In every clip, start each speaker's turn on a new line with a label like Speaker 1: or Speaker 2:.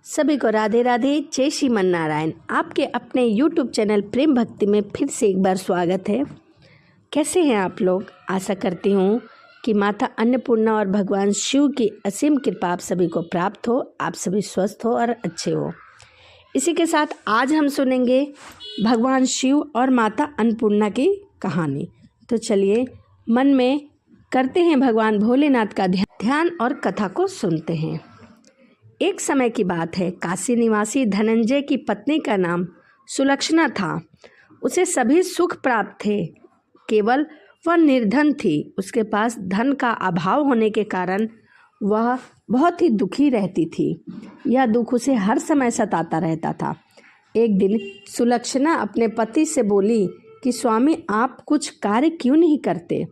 Speaker 1: सभी को राधे राधे, जय श्रीमन नारायण। आपके अपने YouTube चैनल प्रेम भक्ति में फिर से एक बार स्वागत है। कैसे हैं आप लोग? आशा करती हूँ कि माता अन्नपूर्णा और भगवान शिव की असीम कृपा आप सभी को प्राप्त हो, आप सभी स्वस्थ हो और अच्छे हो। इसी के साथ आज हम सुनेंगे भगवान शिव और माता अन्नपूर्णा की कहानी। तो चलिए मन में करते हैं भगवान भोलेनाथ का ध्यान और कथा को सुनते हैं। एक समय की बात है, काशी निवासी धनंजय की पत्नी का नाम सुलक्षणा था। उसे सभी सुख प्राप्त थे, केवल वह निर्धन थी। उसके पास धन का अभाव होने के कारण वह बहुत ही दुखी रहती थी। यह दुख उसे हर समय सताता रहता था। एक दिन सुलक्षणा अपने पति से बोली कि स्वामी, आप कुछ कार्य क्यों नहीं करते?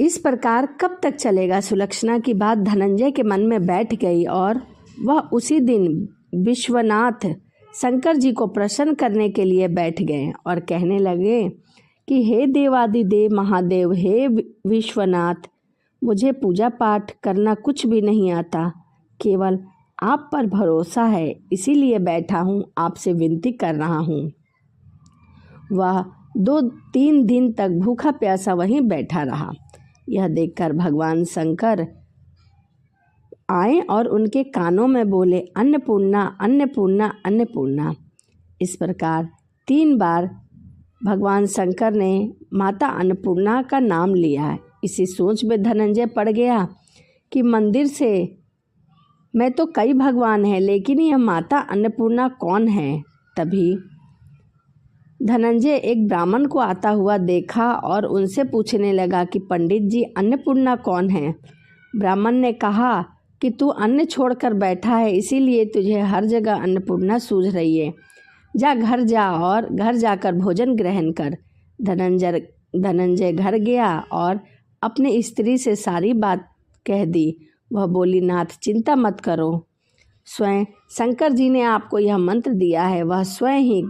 Speaker 1: इस प्रकार कब तक चलेगा? सुलक्षणा की बात धनंजय के मन में बैठ गई और वह उसी दिन विश्वनाथ शंकर जी को प्रसन्न करने के लिए बैठ गए और कहने लगे कि हे देवादिदेव महादेव, हे विश्वनाथ, मुझे पूजा पाठ करना कुछ भी नहीं आता, केवल आप पर भरोसा है, इसीलिए बैठा हूँ, आपसे विनती कर रहा हूँ। वह 2-3 दिन तक भूखा प्यासा वहीं बैठा रहा। यह देखकर भगवान शंकर आए और उनके कानों में बोले, अन्नपूर्णा अन्नपूर्णा अन्नपूर्णा। इस प्रकार 3 बार भगवान शंकर ने माता अन्नपूर्णा का नाम लिया। इसी सोच में धनंजय पड़ गया कि मंदिर से मैं तो कई भगवान हैं, लेकिन यह माता अन्नपूर्णा कौन है? तभी धनंजय एक ब्राह्मण को आता हुआ देखा और उनसे पूछने लगा कि पंडित जी, अन्नपूर्णा कौन है? ब्राह्मण ने कहा कि तू अन्न छोड़कर बैठा है, इसीलिए तुझे हर जगह अन्नपूर्णा सूझ रही है। जा घर जा और घर जाकर भोजन ग्रहण कर। धनंजय घर गया और अपनी स्त्री से सारी बात कह दी। वह बोली, नाथ चिंता मत करो, स्वयं शंकर जी ने आपको यह मंत्र दिया है, वह स्वयं ही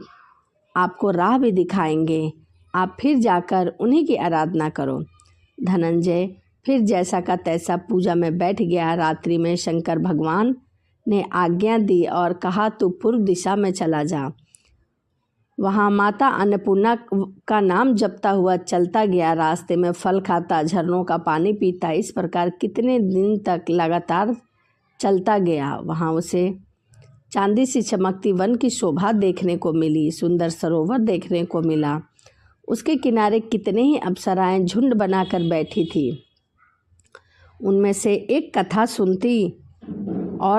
Speaker 1: आपको राह भी दिखाएंगे। आप फिर जाकर उन्हीं की आराधना करो। धनंजय फिर जैसा का तैसा पूजा में बैठ गया। रात्रि में शंकर भगवान ने आज्ञा दी और कहा, तू पूर्व दिशा में चला जा। वहाँ माता अन्नपूर्णा का नाम जपता हुआ चलता गया। रास्ते में फल खाता, झरनों का पानी पीता, इस प्रकार कितने दिन तक लगातार चलता गया। वहाँ उसे चांदी सी चमकती वन की शोभा देखने को मिली, सुंदर सरोवर देखने को मिला। उसके किनारे कितने ही अप्सराएं झुंड बनाकर बैठी थी। उनमें से एक कथा सुनती